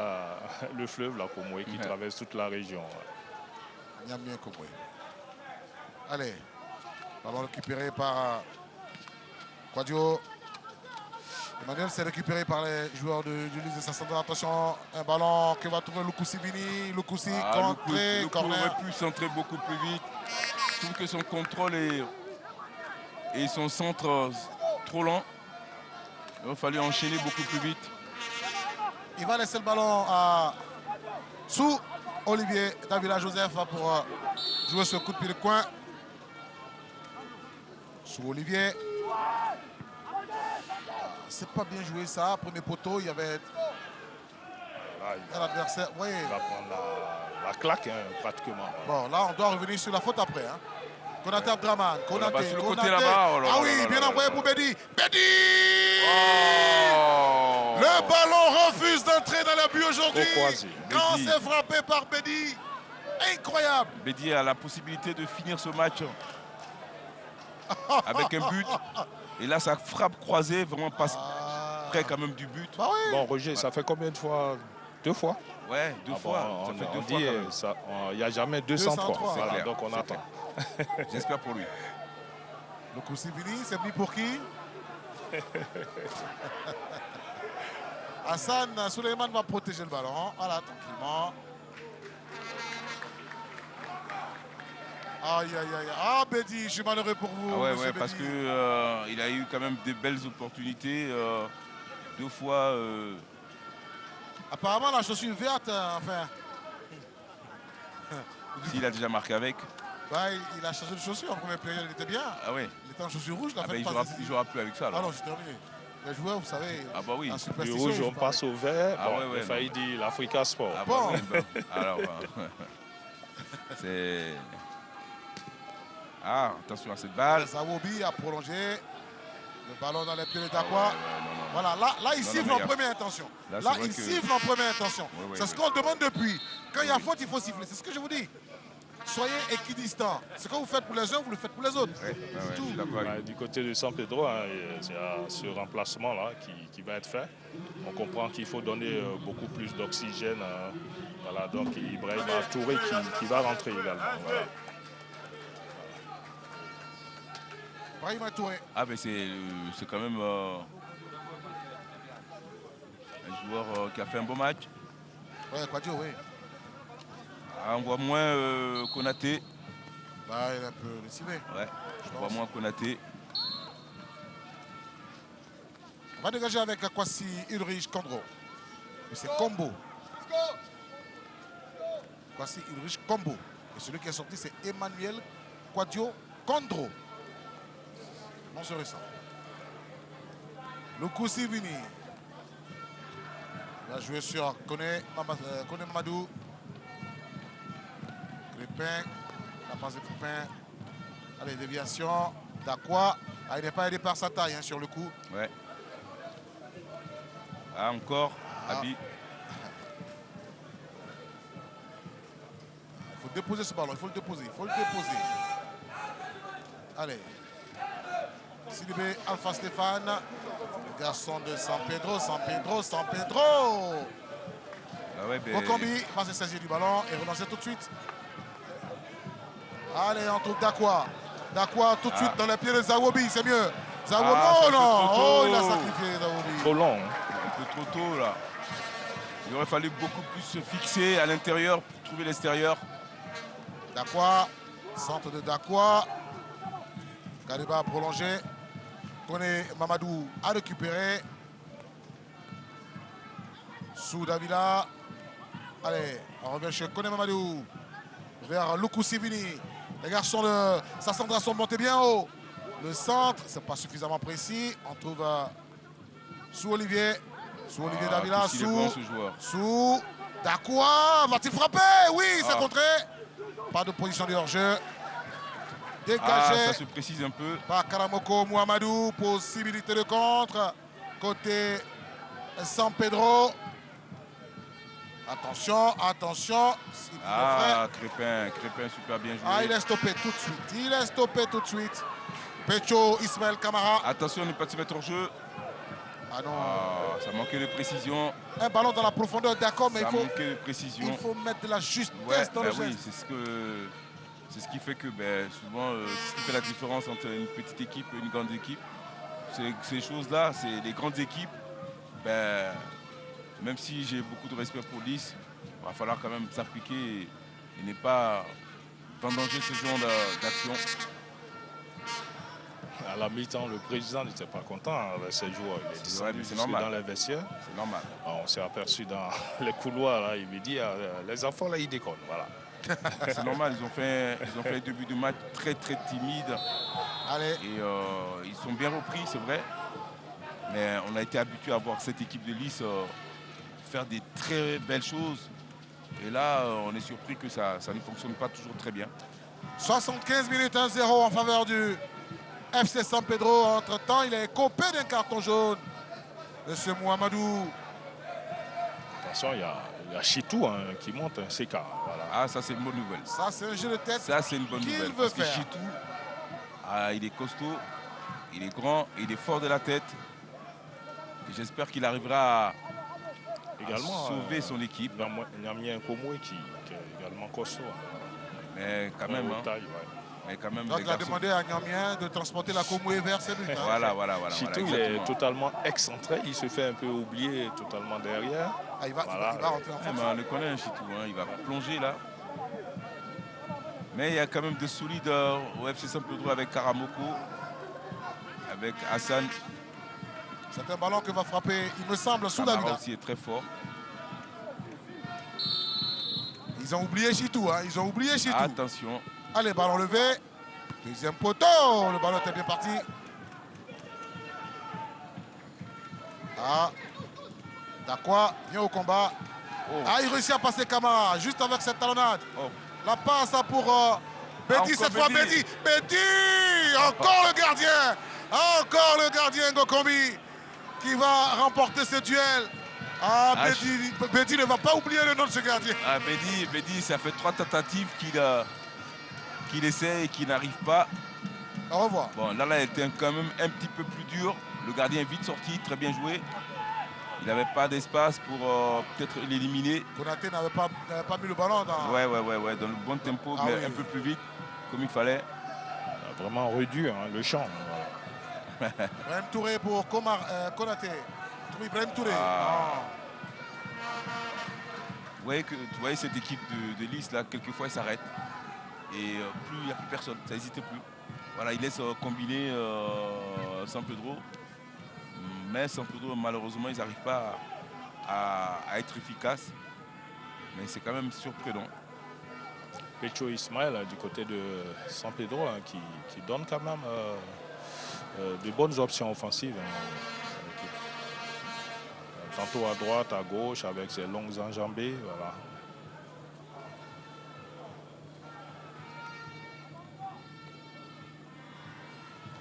le fleuve, la Komwe qui traverse toute la région. Nyamien Komwe. Allez. Ballon récupéré par Quadio. Emmanuel, c'est récupéré par les joueurs de Lys de Sassandra. Attention, un ballon que va trouver Lukoussi Vini. Lukoussi, contré, corner. Aurait pu centrer beaucoup plus vite. Je trouve que son contrôle et son centre trop lent. Il va falloir enchaîner beaucoup plus vite. Il va laisser le ballon à Sou Olivier. Davila Joseph pour jouer ce coup de pied de coin. Sou Olivier. C'est pas bien joué ça. Premier poteau, il y avait un adversaire. Oui. Il va prendre la claque pratiquement. Bon, là, on doit revenir sur la faute après. Hein. Konaté Abdraman. Konaté. Sur le côté là-bas. Oh là ah oui, là bien là envoyé là. pour Bédi. Bédi Oh. Le ballon refuse d'entrer dans le but aujourd'hui. Trop croisé. Quand Bédi. c'est frappé par Bédi. Incroyable. Bédi a la possibilité de finir ce match avec un but. Et là, sa frappe croisée vraiment passe près quand même du but. Bah oui. Bon, Roger, ça fait combien de fois? 2 fois? Ouais, 2 fois. Bon, Ça fait 2 on fois. dit, quand même. il n'y a jamais 203. 203, Voilà, clair, donc on c'est attend. J'espère pour lui. Le coup c'est fini. C'est mis pour qui? Hassan Suleiman va protéger le ballon. Voilà, tranquillement. Aïe, aïe, aïe. Ah, Bédi, je suis malheureux pour vous. Ah ouais, monsieur parce Bédi. que il a eu quand même des belles opportunités. 2 fois. Apparemment, la chaussure verte, enfin. S'il a déjà marqué avec. Bah, il a changé de chaussure en première période, il était bien. Ah ouais. Il était en chaussure rouge, la Ah ben, fin il de passe décisive. jouera plus avec ça. Ah Alors. non, c'est terminé. Les joueurs, vous savez, Ah bah oui. en Du superstition, rouge, ils on jouent passe au vert. Ah Bon, ouais, ouais, il a failli non. dire l'Africa Sport. Ah Bon. bah oui, bah, alors. C'est. Ah, attention à cette balle. Zawobi a prolongé. Le ballon dans les pieds de Ah Dakwa. ouais, ouais, non, non. Voilà, là il Non, siffle mais en il y a- première intention. Là, Là, c'est vrai il que- siffle en première intention. Ouais, ouais, c'est ce ouais. qu'on demande depuis. Quand il y a faute, il faut siffler. C'est ce que je vous dis. soyez équidistants. Ce que vous faites pour les uns, vous le faites pour les autres. Ouais, C'est tout. je suis d'accord avec vous. Du côté de San Pedro, hein, il y a ce remplacement-là qui va être fait. On comprend qu'il faut donner beaucoup plus d'oxygène. Voilà, donc Ibrahima Touré qui va rentrer également. Voilà. Brahima Touré. Ah, mais c'est quand même un joueur qui a fait un beau match. Ouais, Quadio, oui. Ah, on voit moins Konaté. Bah, il est un peu lessivé. Ouais, on voit moins Konaté. On va dégager avec Kwasi Ulrich Kondro. C'est Combo. Kwasi Ulrich Combo. Et celui qui est sorti, c'est Emmanuel Quadio Kondro. Comment serait ça? Luku Sivini. Il va jouer sur Kone Mamadou. Crépin. La passe de Crépin. Allez, déviation. Dakwa. Ah, il n'est pas aidé par sa taille hein, sur le coup. Ouais. Ah, encore. Abi. Il faut déposer ce ballon. Il faut le déposer. Il faut le déposer. Allez. Sidibé Alpha Stéphane. Le garçon de San Pedro. San Pedro. San Pedro. Ah ouais, ben... Mokombi va se saisir du ballon et relancer tout de suite. Allez, on trouve Dakwa. Dakwa tout de suite dans les pieds de Zawobi, c'est mieux. Zawobi, oh non, oh, il a sacrifié Zawobi. Trop long. Un peu trop tôt là. Il aurait fallu beaucoup plus se fixer à l'intérieur pour trouver l'extérieur. Dakwa, centre de Dakwa. Kaliba a prolongé. Kone Mamadou a récupéré. Sous Davila. Allez, on revient chez Kone Mamadou. Vers Luku Sivini. Les garçons de sa centration montait bien haut. Le centre, c'est pas suffisamment précis. On trouve sous Olivier. Sous Olivier Davila. Sous Dakwa. Va-t-il frapper? Oui, c'est contré. Pas de position de hors-jeu. Dégagé. Ça se précise un peu. Par Karamoko Mouamadou. Possibilité de contre. Côté San Pedro. Attention, attention. Crépin super bien joué. Ah, il est stoppé tout de suite. Il est stoppé tout de suite. Pecho, Ismaël Camara. Attention, ne pas se mettre en jeu. Ah non. Ça manquait de précision. Un ballon dans la profondeur, d'accord, mais ça manquait de précision. Il faut mettre de la justesse dans le geste. Oui, c'est ce qui fait que souvent, ce qui fait la différence entre une petite équipe et une grande équipe. Ces choses-là, c'est les grandes équipes. Même si j'ai beaucoup de respect pour Nice, il va falloir quand même s'appliquer et ne pas vendanger ce genre d'action. À la mi-temps, le président n'était pas content avec ses joueurs. Il est descendu dans les vestiaires. C'est normal. On s'est aperçu dans les couloirs, là, il me dit, les enfants, là, ils déconnent. Voilà. C'est normal, ils ont fait un début de match très timide. Allez. Et ils sont bien repris, c'est vrai. Mais on a été habitué à voir cette équipe de Nice faire des très belles choses. Et là, on est surpris que ça ne fonctionne pas toujours très bien. 75 minutes 1-0 en faveur du FC San Pedro. Entre-temps, il est copé d'un carton jaune. Monsieur Mouamadou. Attention, il y a Chitou qui monte, un CK. Voilà. Ah, ça c'est une bonne nouvelle. Ça, c'est un jeu de tête. Ça, c'est une bonne nouvelle. Parce que Chitou, il est costaud, il est grand, il est fort de la tête. J'espère qu'il arrivera à sauver son équipe. Il y a mis un Komoué qui est également costaud. Mais quand même, donc il a demandé à Niamien de transporter la Komoué vers ses buts. Voilà. Chitou, il est totalement excentré, il se fait un peu oublier totalement derrière. Il va rentrer en force. On le connaît, Chitou, il va plonger là. Mais il y a quand même de solides au FC San Pedro avec Karamoko, avec Hassan. C'est un ballon que va frapper, il me semble, sous Davila. Aussi est très fort. Ils ont oublié Chitou, ils ont oublié Chitou. Attention. Allez, ballon levé. Deuxième poteau. Le ballon était bien parti. Dakwa vient au combat. Il réussit à passer Camara juste avec cette talonnade. La passe pour Betty, cette fois Betty. Encore le gardien. Encore le gardien Ngokombi qui va remporter ce duel. Betty ne va pas oublier le nom de ce gardien. Betty, ça fait 3 tentatives qu'il essaie et qui n'arrive pas. Au revoir. Bon, là, elle était quand même un petit peu plus dur. Le gardien est vite sorti, très bien joué. Il n'avait pas d'espace pour peut-être l'éliminer. Konaté n'avait pas mis le ballon dans... Ouais, dans le bon tempo, mais oui. un peu plus vite, comme il fallait. Vraiment réduit le champ. Ibrahim Touré pour Konaté. Ibrahim Touré. Tu voyez cette équipe de Lys, là, quelquefois, elle s'arrête. Et plus il n'y a plus personne, ça n'hésite plus. Voilà, il laisse combiner San Pedro. Mais San Pedro, malheureusement, ils n'arrivent pas à être efficaces. Mais c'est quand même surprenant. Pecho Ismaël du côté de San Pedro qui donne quand même de bonnes options offensives. Tantôt à droite, à gauche, avec ses longues enjambées. Voilà.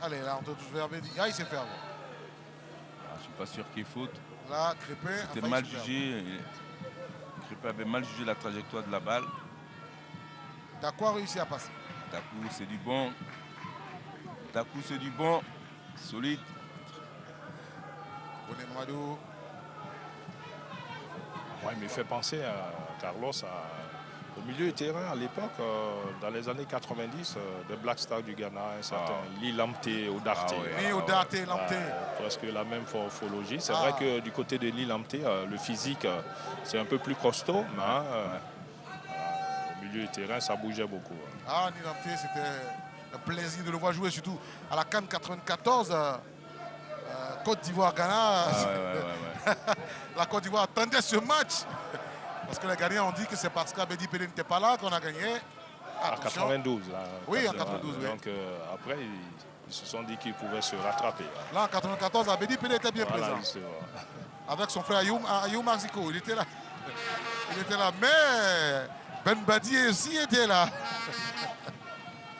Allez, là, on doit tous vers Bédi. Ah, il s'est fait avoir. Je ne suis pas sûr qu'il y ait faute. Là, Crépin. C'était mal jugé. Crépin avait mal jugé la trajectoire de la balle. Dakou a réussi à passer. Dakou, c'est du bon. Dakou, c'est du bon. Solide. Koné Mamadou. Ouais, il me fait penser à Carlos au milieu de terrain à l'époque, dans les années 90, des Black Stars du Ghana, un certain Lilamté Odarté. Odarté, Lamté. Presque la même morphologie. C'est vrai que du côté de Lilamté, le physique, c'est un peu plus costaud, mais au milieu de terrain, ça bougeait beaucoup. Lilamté, c'était un plaisir de le voir jouer, surtout à la CAN 94. Côte d'Ivoire-Ghana. La Côte d'Ivoire attendait ce match. Parce que les Ghanéens ont dit que c'est parce qu'Abedi Pelé n'était pas là qu'on a gagné. Attention. En 92. Là, oui, en 92. Donc après, ils se sont dit qu'ils pouvaient se rattraper. Là, en 94, Abedi Pelé était bien présent. Avec son frère Ayoum Marziko. Il était là. Il était là. Mais Ben Badi aussi était là.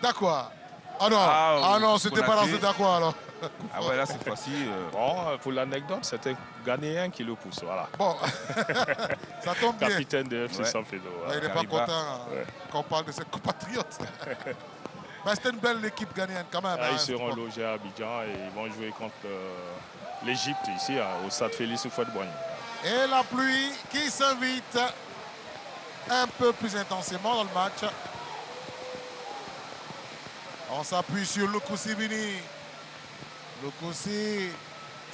D'accord. Ah non, c'était pas lancé d'accord alors. Ah ouais, là, cette fois-ci... Bon, pour l'anecdote, c'était Ghanéen qui le pousse, voilà. Bon, ça tombe bien. Capitaine de FC San Pedro. Il n'est pas content quand on parle de ses compatriotes. C'était une belle équipe ghanéenne quand même. Ils seront logés à Abidjan et ils vont jouer contre l'Égypte ici, au stade Félix Houphouët-Boigny. Et la pluie qui s'invite un peu plus intensément dans le match. On s'appuie sur Lukusi Vini. Lukusi,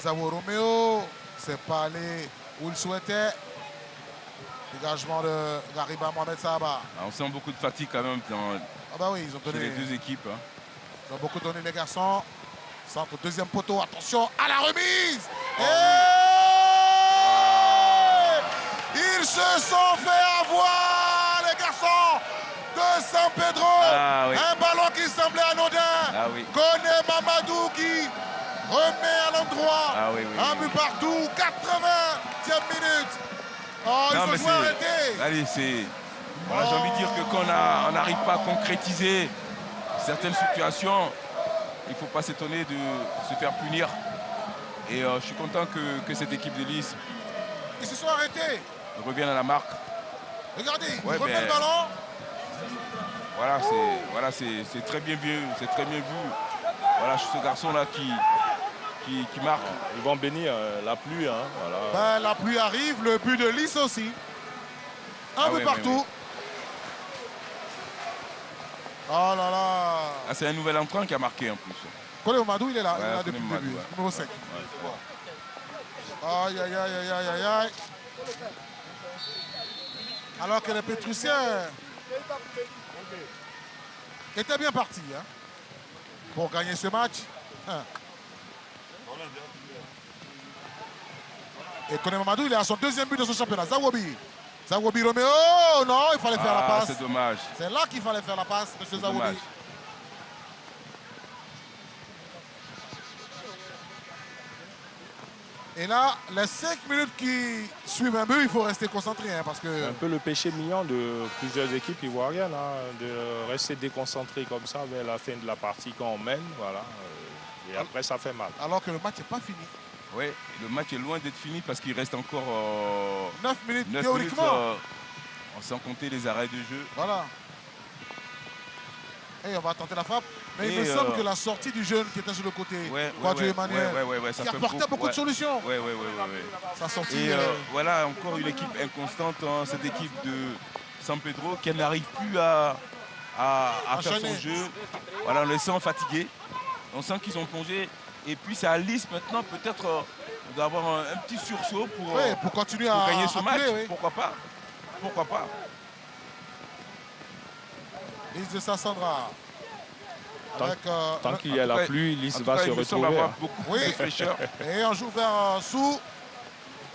Zawo Romeo, c'est pas allé où il souhaitait. Dégagement de Gariba Mohamed Sahaba. On sent beaucoup de fatigue quand même dans ils ont donné les deux équipes. Ils ont beaucoup donné les garçons. Centre deuxième poteau, attention à la remise. Ils se sont fait avoir les garçons de San Pedro. Un ballon qui semblait anodin. Koné Mamadou qui remet à l'endroit. Un but partout, 80e minute. Il faut jouer arrêter. Allez, j'ai envie de dire que quand on n'arrive pas à concrétiser certaines situations, il ne faut pas s'étonner de se faire punir. Et je suis content que cette équipe de Lys... Ils se sont arrêtés. Revienne à la marque. Regardez, il remet le ballon. Voilà, c'est très bien vu. C'est très bien vu. Voilà, ce garçon-là qui marque. Ils vont bénir la pluie. La pluie arrive, le but de Lys aussi. Un but partout. Oh là là. C'est un nouvel entrant qui a marqué en plus. Koné Mamadou, il est là. Il est là depuis le début. Numéro 5. Aïe, aïe, aïe, aïe, aïe, aïe. Alors que les Pétrussiens étaient bien partis pour gagner ce match. Et Koné Mamadou, il est à son deuxième but de ce championnat. Zawobi Romeo, non, il fallait faire la passe. C'est dommage. C'est là qu'il fallait faire la passe, M. Zawobi. Et là, les 5 minutes qui suivent un but, il faut rester concentré. Parce que... C'est un peu le péché mignon de plusieurs équipes ivoiriennes, de rester déconcentré comme ça vers la fin de la partie quand on mène. Voilà. Et après, ça fait mal. Alors que le match n'est pas fini. Oui, le match est loin d'être fini parce qu'il reste encore 9 minutes théoriquement. Sans compter les arrêts de jeu. Voilà. Et on va tenter la frappe. Mais il Et, me semble que la sortie du jeune qui était sur le côté, Emmanuel, ça qui fait apportait beaucoup de solutions. Ouais. Sa sortie. Et voilà, encore une équipe inconstante, hein, cette équipe de San Pedro qui n'arrive plus à faire son Enchaîner. jeu. Voilà, on les sent fatigués. On sent qu'ils ont plongé. Et puis c'est à Lys maintenant peut-être d'avoir un petit sursaut pour, Pour continuer pour à gagner ce match. couler, oui. Pourquoi pas? Pourquoi pas? Lys de Sassandra. Avec, Tant qu'il y a la pluie, Lys va se il me semble retrouver. avoir beaucoup de fraîcheur. Et on joue vers sous.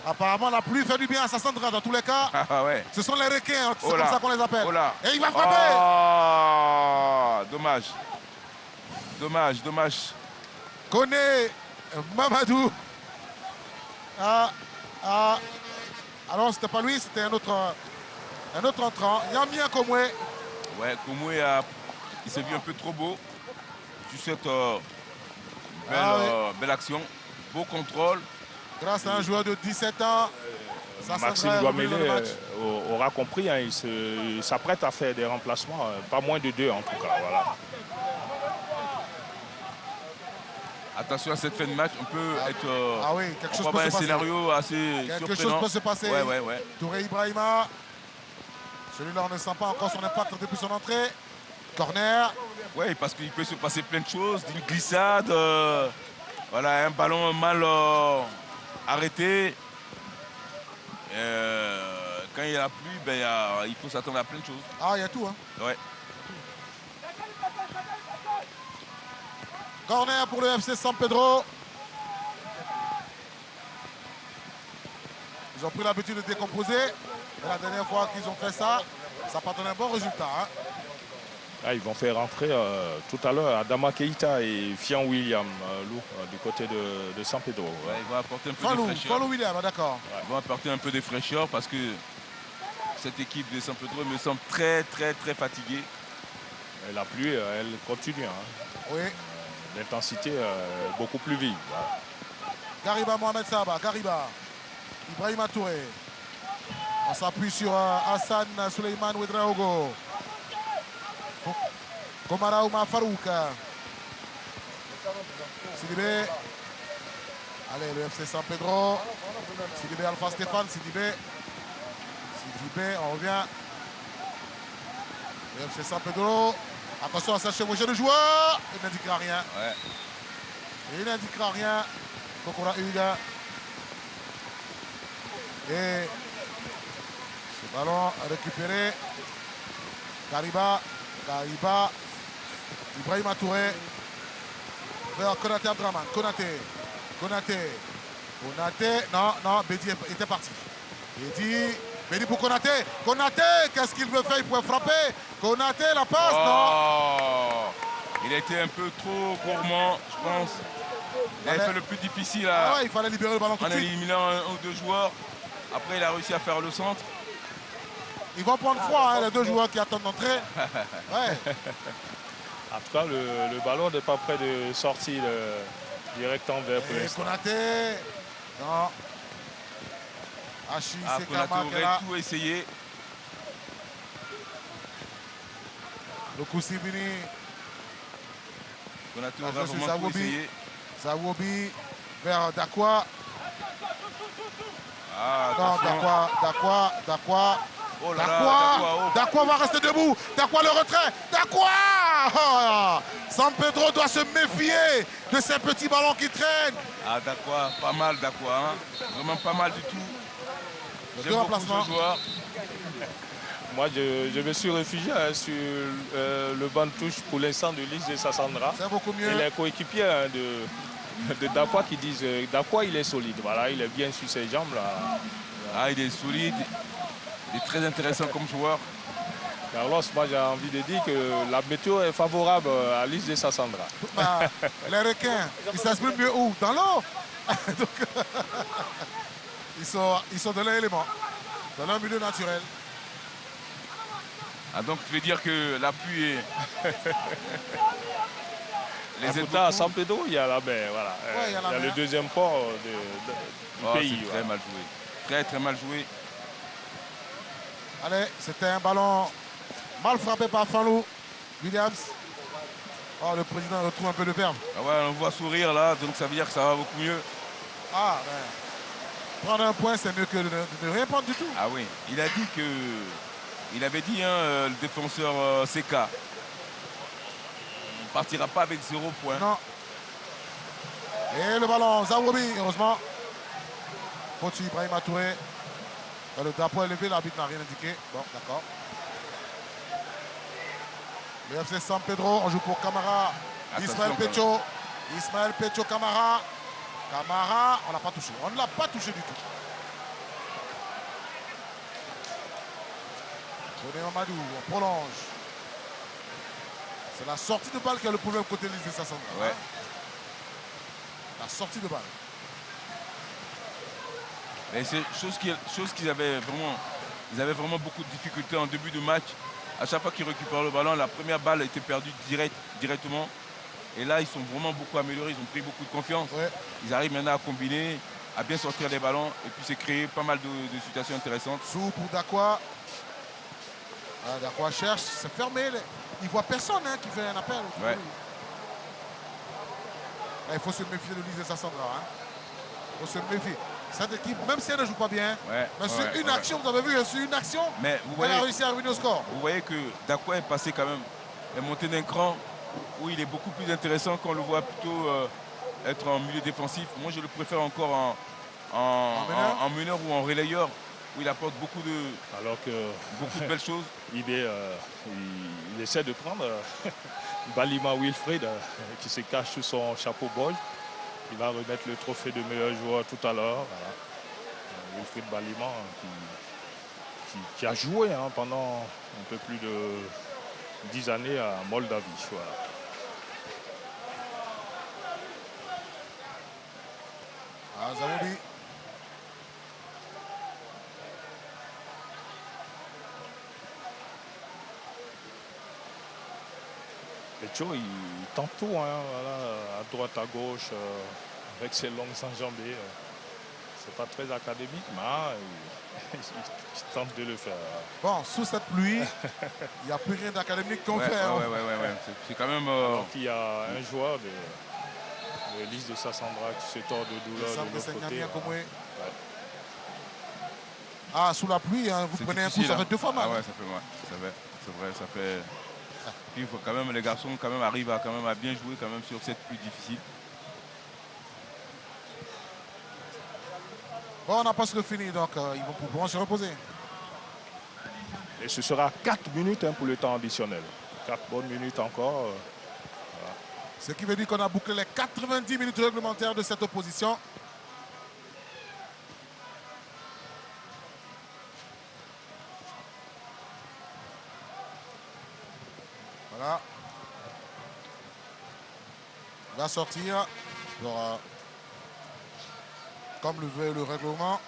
Apparemment, la pluie fait du bien à Sassandra dans tous les cas. Ah ouais. Ce sont les requins, c'est Oh comme là. ça qu'on les appelle. Oh là. Et il va frapper. Oh, dommage. Koné Mamadou. Alors, c'était pas lui, c'était un autre entrant. Yamien Komwe. Ouais, Komwe, il s'est vu un peu trop beau. Sur cette belle action. Beau contrôle. Grâce à un joueur de 17 ans. Maxime Douamélé aura compris, hein, il s'apprête à faire des remplacements, pas moins de 2 en tout cas. Voilà. Attention à cette fin de match, on peut être. Quelque chose on peut peut avoir se un passer. scénario assez Quelque surprenant. chose peut se passer. Ouais. Touré Ibrahima. Celui-là, on ne sent pas encore son impact depuis son entrée. Corner. Oui, parce qu'il peut se passer plein de choses, d'une glissade, voilà, un ballon mal arrêté. Quand il y a la pluie, il faut s'attendre à plein de choses. Ah, il y a tout, hein. Ouais. Corner pour le FC San Pedro. Ils ont pris l'habitude de décomposer. Et la dernière fois qu'ils ont fait ça, ça n'a pas donné un bon résultat. Hein. Ils vont faire rentrer tout à l'heure Adama Keita et Fian William Lou, du côté de San Pedro. Ouais, ils vont apporter un peu de fraîcheur. Fallou William, d'accord. Ils vont apporter un peu de fraîcheur parce que cette équipe de San Pedro me semble très fatiguée. Et la pluie, elle continue. Hein. Oui. L'intensité beaucoup plus vive. Voilà. Gariba Mohamed Saba, Gariba. Ibrahima Touré. On s'appuie sur Hassan Suleiman Ouedraogo. Komara Ouma Farouk. Sidibé. Allez, le FC San Pedro. Sidibé Alpha Stéphane. Sidibé, on revient. Le FC San Pedro. Attention à chercher le joueur. Il n'indiquera rien. Ouais. Il n'indiquera rien. Kokora Huga. Et ce ballon récupéré. Gariba. Ibrahima Touré. Vers Konaté Abdraman. Konaté. Non, Bédi était parti. Bédi pour Konaté. Konaté, qu'est-ce qu'il veut faire? Il pourrait frapper. Konaté, la passe, non. Il a été un peu trop gourmand, je pense. Il avait fait le plus difficile il fallait libérer le ballon tout en de suite. éliminant un ou deux joueurs. Après, il a réussi à faire le centre. Ils vont prendre froid, hein, les deux joueurs qui attendent d'entrer. Ouais. En tout cas, le ballon n'est pas près de sortir direct envers pour l'instant. Konaté. Non. Konaté aurait tout essayé. Le coup Sibini. Konaté aurait vraiment tout essayé. Zawobi vers Dakwa. Dakwa. Oh là là, Dakwa va rester debout. Dakwa le retrait. Dakwa. San Pedro doit se méfier de ces petits ballons qui traînent. Dakwa, pas mal Dakwa. Hein. Vraiment pas mal du tout. J'aime beaucoup ce joueur. Moi, je me suis réfugié sur le banc de touche pour l'instant de Lys de Sassandra. C'est beaucoup mieux. Et les coéquipiers de Dakwa qui disent Dakwa, il est solide. Voilà, il est bien sur ses jambes. Là. Il est solide. Il est très intéressant comme joueur. Carlos, moi j'ai envie de dire que la météo est favorable à Lys de Sassandra. Les requins, ils s'expriment mieux où? Dans l'eau. Ils sont dans leur élément, dans leur milieu naturel. Donc tu veux dire que la pluie est... À San Pedro, il y a la mer. Voilà. Ouais, il y a le deuxième port du pays. C'est très mal joué. Très mal joué. Allez, c'était un ballon mal frappé par Fallou Williams. Oh, le président retrouve un peu de verbe. Ah ouais, on voit sourire là, donc ça veut dire que ça va beaucoup mieux. Ah, ben, prendre un point, c'est mieux que de ne rien prendre du tout. Ah oui, il a dit que. Il avait dit, hein, le défenseur CK, il ne partira pas avec 0 point. Non. Et le ballon, Zawobi, heureusement. Faut-il Ibrahim Touré. Le drapeau est levé, l'arbitre n'a rien indiqué. Bon, d'accord. Le FC San Pedro, on joue pour Camara. Attention, Ismaël Pecho. Ismaël Pecho, Camara. Camara, on l'a pas touché. On ne l'a pas touché du tout. René Mamadou, on prolonge. C'est la sortie de balle qui a le problème côté Lys Sassandra. Ouais. La sortie de balle. Mais c'est chose qu'ils avaient vraiment. Ils avaient vraiment beaucoup de difficultés en début de match. À chaque fois qu'ils récupèrent le ballon, la première balle a été perdue directement. Et là, ils sont vraiment beaucoup améliorés. Ils ont pris beaucoup de confiance. Ouais. Ils arrivent maintenant à combiner, à bien sortir les ballons. Et puis, c'est créé pas mal de situations intéressantes. Sous pour Dakwa. Ah, Dakwa cherche, c'est fermé. Il ne voit personne hein, qui fait un appel. Ouais. Ah, il faut se méfier de Lys Sassandra. Hein. Il faut se méfier. Cette équipe, même si elle ne joue pas bien, mais sur une action, vous avez vu, sur une action, mais vous elle voyez, a réussi à revenir au score. Vous voyez que Dakwa est passé quand même, est monté d'un cran où il est beaucoup plus intéressant qu'on le voit plutôt être en milieu défensif. Moi, je le préfère encore en meneur ou en relayeur où il apporte beaucoup de belles choses. Il essaie de prendre Balima Wilfried qui se cache sous son chapeau bol. Il va remettre le trophée de meilleur joueur tout à l'heure. Voilà. Wilfried Balima qui a joué hein, pendant un peu plus de 10 années à Moldavie. Voilà. Ah, Zawobi. Pecho, il tente tout, hein, voilà, à droite, à gauche, avec ses longues enjambées. C'est pas très académique, mais il tente de le faire. Bon, sous cette pluie, il n'y a plus rien d'académique qu'on fait. Ouais. C'est quand même. Alors qu'il y a un joueur de Lys Sassandra qui se tord de douleur de l'autre côté. Ouais. Ah, sous la pluie, hein, vous prenez un coup, ça fait 2 fois mal. Ah ouais, ça fait mal. C'est vrai, ça fait. Puis il faut quand même, les garçons quand même arrivent à bien jouer quand même sur cette pluie difficile. Bon, on n'a pas ce que fini, donc ils vont pouvoir se reposer. Et ce sera 4 minutes hein, pour le temps additionnel. 4 bonnes minutes encore. Voilà. Ce qui veut dire qu'on a bouclé les 90 minutes réglementaires de cette opposition. Voilà. Il va sortir. Alors, comme le veut le règlement.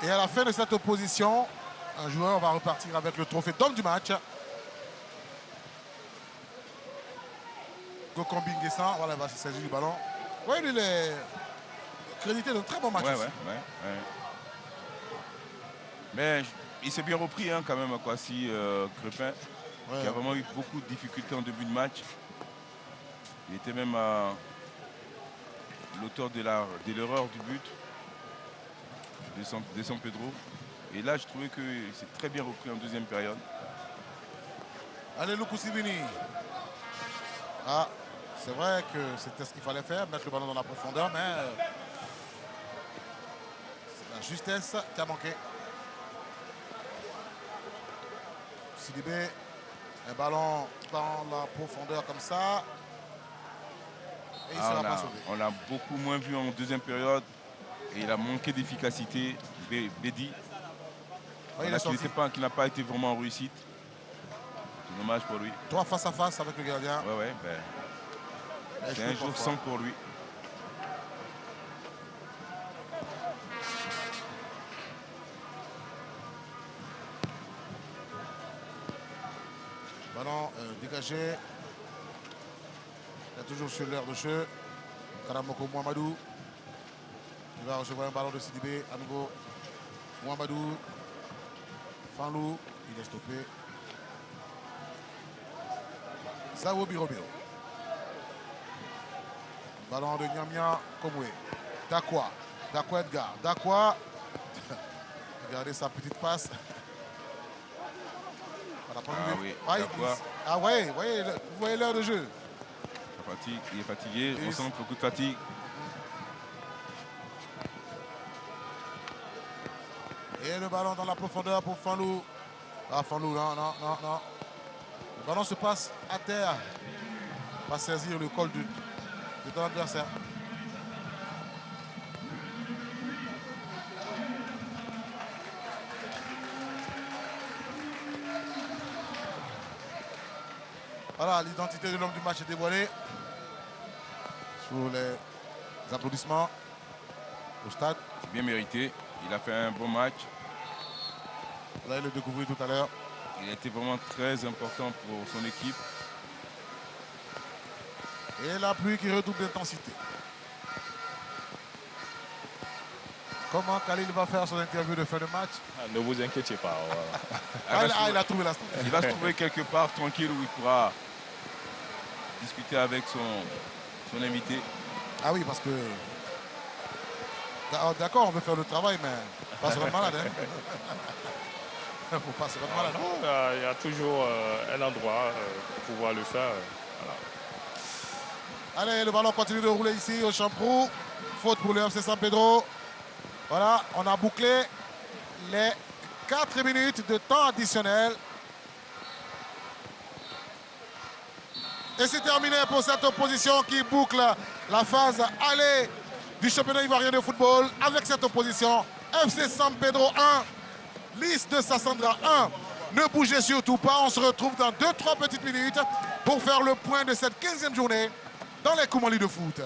Et à la fin de cette opposition, un joueur va repartir avec le trophée d'homme du match. Gokombi Nguessan, voilà, il va se saisir du ballon. Oui, lui, il est crédité d'un très bon match. Ouais. Mais il s'est bien repris hein, quand même, Kwasi Crépin, qui a vraiment eu beaucoup de difficultés en début de match. Il était même l'auteur de l'erreur du but de San Pedro. Et là, je trouvais qu'il s'est très bien repris en deuxième période. Allez, Lukusivini. Ah, c'est vrai que c'était ce qu'il fallait faire, mettre le ballon dans la profondeur, mais c'est la justesse qui a manqué. Sidibé, un ballon dans la profondeur comme ça. Et il ne sera pas sauvé. On l'a beaucoup moins vu en deuxième période. Et il a manqué d'efficacité, Bédi. Qui n'a pas été vraiment en réussite. C'est dommage pour lui. 3 face à face avec le gardien. C'est un jour sans pour lui. Ballon dégagé. Il est toujours sur l'heure de jeu. Karamoko Mouamadou. Il va recevoir un ballon de Sidibé. À nouveau, Mouamadou. Fanlou. Il est stoppé. Zawo Birobiro. Ballon de Nyamia Komwe. Dakwa. Dakwa Edgar. Dakwa. Regardez sa petite passe. Oui, Ah ouais, vous voyez l'heure de jeu. Il est fatigué, on sent beaucoup de fatigue. Et le ballon dans la profondeur pour Fanlou. Ah, Fanlou, non. Le ballon se passe à terre. Va saisir le col de ton adversaire. Voilà, l'identité de l'homme du match est dévoilée. Sous les applaudissements au stade. C'est bien mérité. Il a fait un bon match. Vous allez le découvrir tout à l'heure. Il a été vraiment très important pour son équipe. Et la pluie qui redouble d'intensité. Comment Khalil va faire son interview de fin de match? Ne vous inquiétez pas. Voilà. Il a trouvé la stratégie. Il va se trouver quelque part tranquille où il pourra discuter avec son invité. Ah oui, parce que... D'accord, on veut faire le travail, mais pas se rendre malade. Il ne faut pas se rendre malade. Non, il y a toujours un endroit pour pouvoir le faire. Voilà. Allez, le ballon continue de rouler ici au Champrou. Faute pour le FC San Pedro. Voilà, on a bouclé les 4 minutes de temps additionnel. Et c'est terminé pour cette opposition qui boucle la phase aller du championnat ivoirien de football avec cette opposition. FC San Pedro 1, liste de Sassandra 1. Ne bougez surtout pas, on se retrouve dans 2-3 petites minutes pour faire le point de cette 15e journée dans les Koumalis de foot.